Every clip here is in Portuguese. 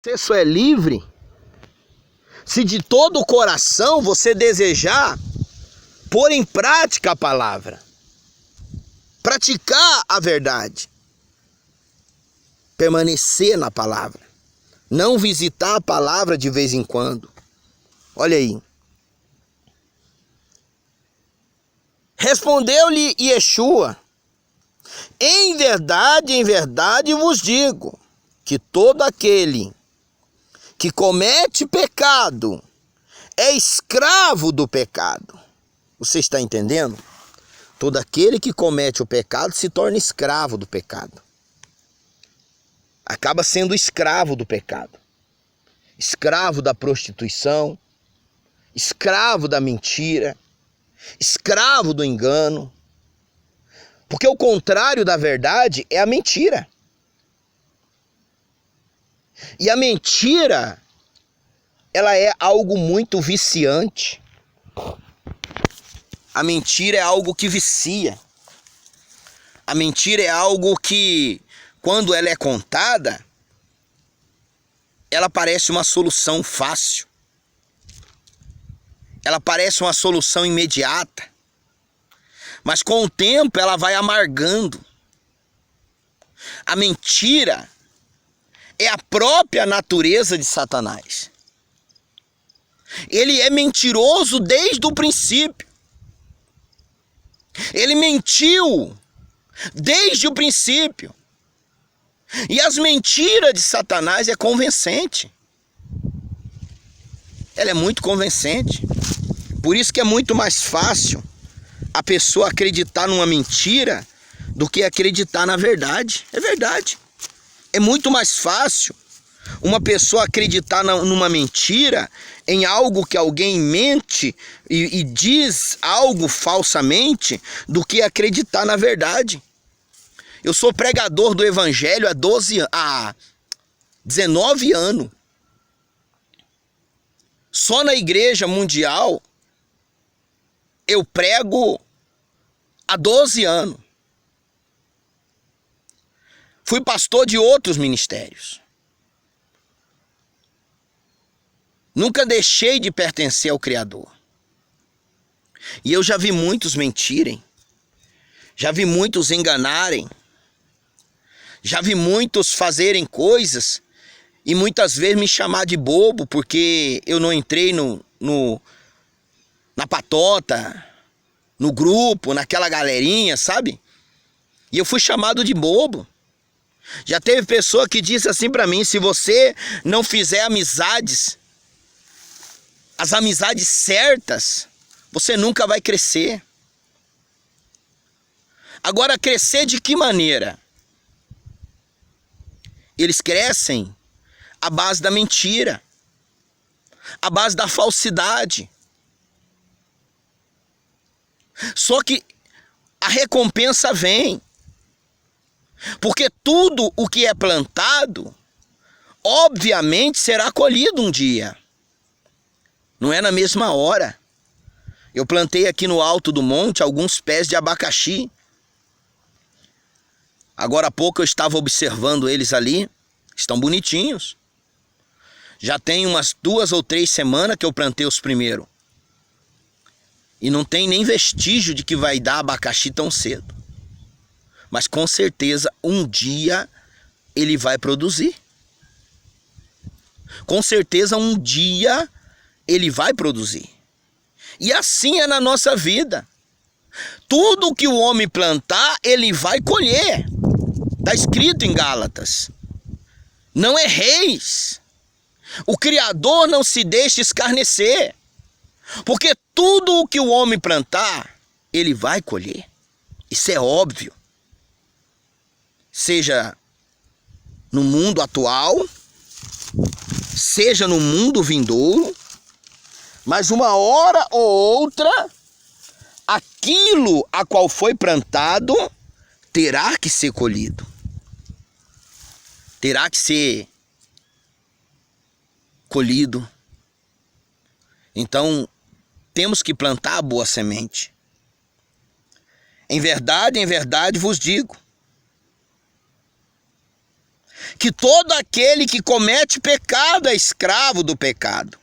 Você só é livre se de todo o coração você desejar pôr em prática a palavra, praticar a verdade, permanecer na palavra, não visitar a palavra de vez em quando. Olha aí. Respondeu-lhe Yeshua: em verdade vos digo, que todo aquele que comete pecado é escravo do pecado. Você está entendendo? Todo aquele que comete o pecado se torna escravo do pecado. Acaba sendo escravo do pecado. Escravo da prostituição, escravo da mentira, escravo do engano. Porque o contrário da verdade é a mentira. E a mentira, ela é algo muito viciante. A mentira é algo que vicia. A mentira é algo que, quando ela é contada, ela parece uma solução fácil. Ela parece uma solução imediata. Mas com o tempo ela vai amargando. A mentira é a própria natureza de Satanás. Ele é mentiroso desde o princípio. Ele mentiu desde o princípio. E as mentiras de Satanás é convincente. Ela é muito convincente. Por isso que é muito mais fácil a pessoa acreditar numa mentira do que acreditar na verdade. É verdade. É muito mais fácil uma pessoa acreditar numa mentira, em algo que alguém mente e diz algo falsamente, do que acreditar na verdade. Eu sou pregador do evangelho há 19 anos. Só na igreja mundial eu prego há 12 anos. Fui pastor de outros ministérios. Nunca deixei de pertencer ao Criador. E eu já vi muitos mentirem. Já vi muitos enganarem. Já vi muitos fazerem coisas e muitas vezes me chamar de bobo porque eu não entrei na patota, no grupo, naquela galerinha, sabe? E eu fui chamado de bobo. Já teve pessoa que disse assim pra mim: se você não fizer amizades, as amizades certas, você nunca vai crescer. Agora, crescer de que maneira? Eles crescem à base da mentira, à base da falsidade. Só que a recompensa vem. Porque tudo o que é plantado, obviamente será colhido um dia. Não é na mesma hora. Eu plantei aqui no alto do monte alguns pés de abacaxi. Agora há pouco eu estava observando eles ali. Estão bonitinhos. Já tem umas 2 ou 3 semanas que eu plantei os primeiros. E não tem nem vestígio de que vai dar abacaxi tão cedo. Mas com certeza um dia ele vai produzir. Com certeza um dia ele vai produzir. E assim é na nossa vida. Tudo que o homem plantar, ele vai colher. Está escrito em Gálatas. Não erreis. O Criador não se deixa escarnecer. Porque tudo o que o homem plantar, ele vai colher. Isso é óbvio. Seja no mundo atual, seja no mundo vindouro, mas uma hora ou outra, aquilo a qual foi plantado terá que ser colhido. Terá que ser colhido. Então, temos que plantar a boa semente. Em verdade vos digo, que todo aquele que comete pecado é escravo do pecado.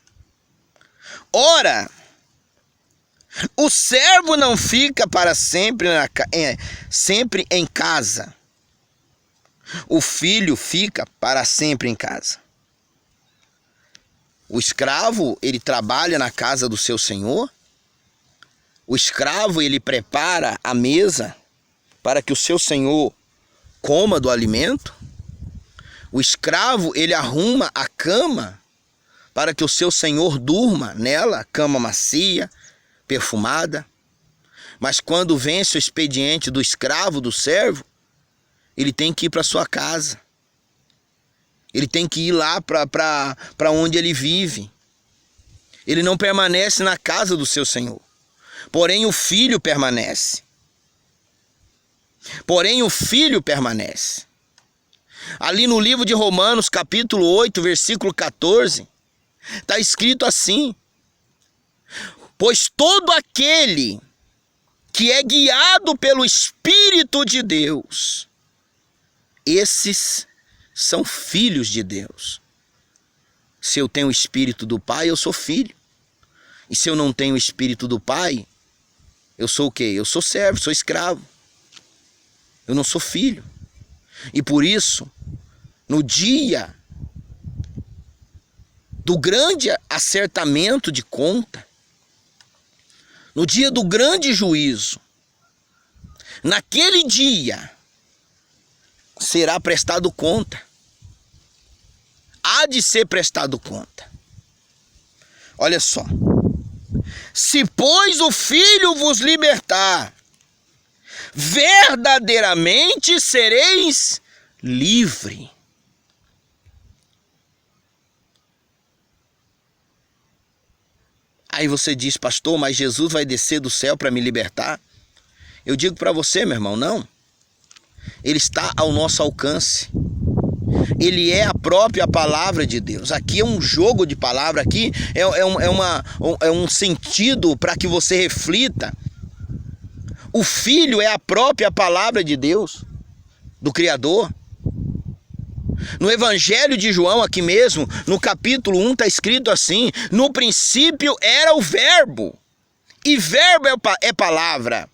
Ora, o servo não fica para sempre, sempre em casa. O filho fica para sempre em casa. O escravo, ele trabalha na casa do seu senhor. O escravo, ele prepara a mesa para que o seu senhor coma do alimento. O escravo, ele arruma a cama para que o seu senhor durma nela, cama macia, perfumada. Mas quando vence o expediente do escravo, do servo, ele tem que ir para sua casa. Ele tem que ir lá para onde ele vive. Ele não permanece na casa do seu senhor. Porém, o filho permanece. Ali no livro de Romanos, capítulo 8, versículo 14, está escrito assim: pois todo aquele que é guiado pelo Espírito de Deus, esses são filhos de Deus. Se eu tenho o Espírito do Pai, eu sou filho. E se eu não tenho o Espírito do Pai, eu sou o quê? Eu sou servo, sou escravo. Eu não sou filho. E por isso, no dia do grande acertamento de conta, no dia do grande juízo, naquele dia, será prestado conta. Há de ser prestado conta. Olha só. Se, pois, o Filho vos libertar, verdadeiramente sereis livre. Aí você diz, pastor, mas Jesus vai descer do céu para me libertar? Eu digo para você, meu irmão, não. Ele está ao nosso alcance. Ele é a própria palavra de Deus. Aqui é um jogo de palavra, aqui é um sentido para que você reflita. O Filho é a própria palavra de Deus, do Criador. No Evangelho de João, aqui mesmo, no capítulo 1, está escrito assim: no princípio era o Verbo, e Verbo é palavra.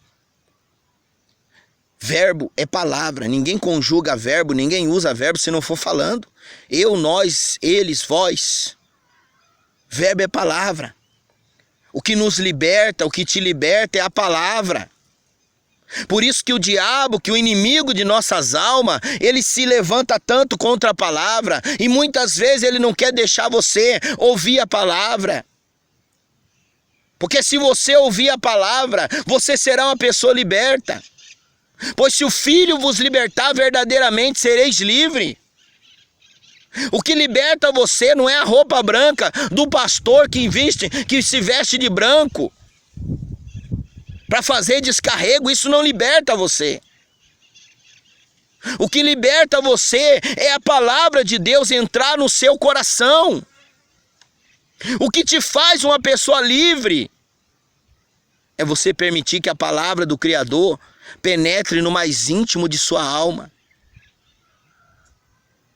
Verbo é palavra, ninguém conjuga verbo, ninguém usa verbo se não for falando. Eu, nós, eles, vós. Verbo é palavra. O que nos liberta, o que te liberta é a palavra. Por isso que o diabo, que o inimigo de nossas almas, ele se levanta tanto contra a palavra, e muitas vezes ele não quer deixar você ouvir a palavra. Porque se você ouvir a palavra, você será uma pessoa liberta. Pois se o Filho vos libertar, verdadeiramente sereis livre. O que liberta você não é a roupa branca do pastor que se veste de branco para fazer descarrego. Isso não liberta você. O que liberta você é a palavra de Deus entrar no seu coração. O que te faz uma pessoa livre é você permitir que a palavra do Criador penetre no mais íntimo de sua alma.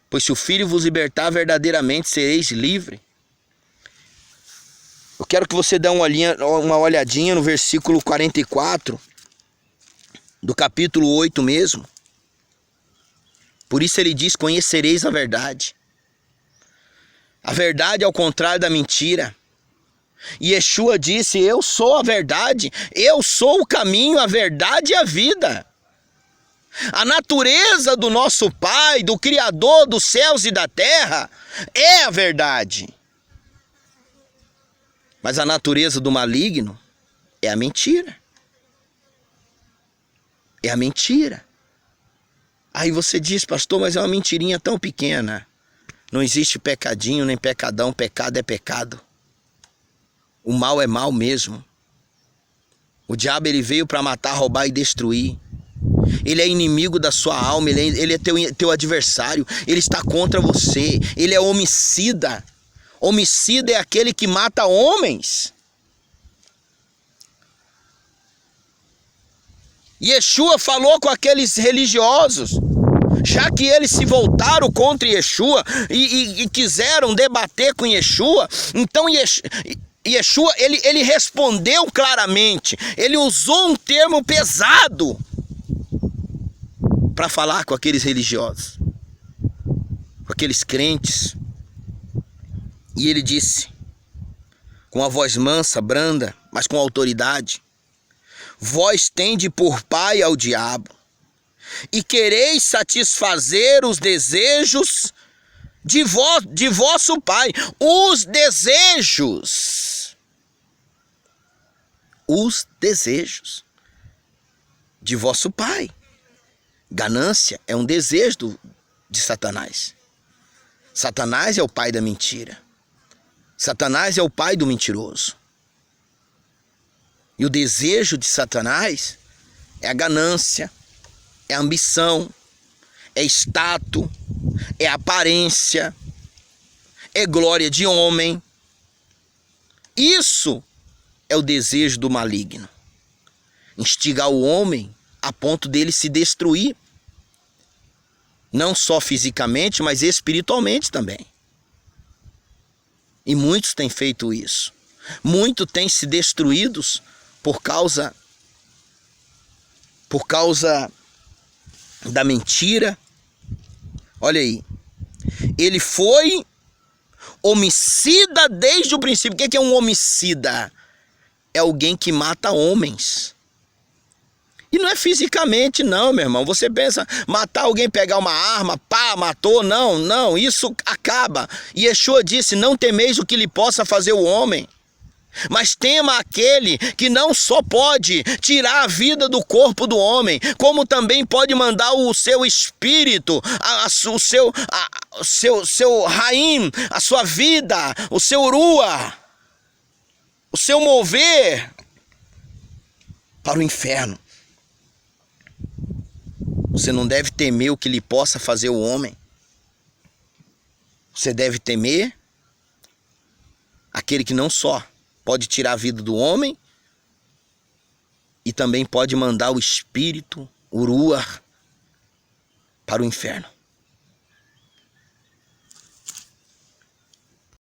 Pois se o Filho vos libertar, verdadeiramente sereis livre. Eu quero que você dê uma olhadinha no versículo 44, do capítulo 8 mesmo. Por isso ele diz, conhecereis a verdade. A verdade é ao contrário da mentira. E Yeshua disse, eu sou a verdade, eu sou o caminho, a verdade e a vida. A natureza do nosso Pai, do Criador dos céus e da terra, é a verdade. Mas a natureza do maligno é a mentira. É a mentira. Aí você diz, pastor, mas é uma mentirinha tão pequena. Não existe pecadinho nem pecadão, pecado é pecado. O mal é mal mesmo. O diabo ele veio para matar, roubar e destruir. Ele é inimigo da sua alma, ele é teu adversário, ele está contra você, ele é homicida. Homicida é aquele que mata homens. Yeshua falou com aqueles religiosos já que eles se voltaram contra Yeshua e quiseram debater com Yeshua, então Yeshua, ele respondeu claramente, ele usou um termo pesado para falar com aqueles religiosos, com aqueles crentes. E ele disse, com a voz mansa, branda, mas com autoridade: vós tende por pai ao diabo, e quereis satisfazer os desejos de vosso pai. Os desejos de vosso pai. Ganância é um desejo de Satanás. Satanás é o pai da mentira. Satanás é o pai do mentiroso. E o desejo de Satanás é a ganância, é a ambição, é status, é aparência, é glória de homem. Isso é o desejo do maligno. Instigar o homem a ponto dele se destruir. Não só fisicamente, mas espiritualmente também. E muitos têm feito isso. Muitos têm se destruídos por causa da mentira. Olha aí. Ele foi homicida desde o princípio. O que é um homicida? É alguém que mata homens. E não é fisicamente não, meu irmão. Você pensa, matar alguém, pegar uma arma, pá, matou. Não, isso acaba. E Yeshua disse, não temeis o que lhe possa fazer o homem, mas tema aquele que não só pode tirar a vida do corpo do homem, como também pode mandar o seu espírito, o seu raim, a sua vida, o seu rua, o seu mover para o inferno. Você não deve temer o que lhe possa fazer o homem. Você deve temer aquele que não só pode tirar a vida do homem, e também pode mandar o espírito, o ruach, para o inferno.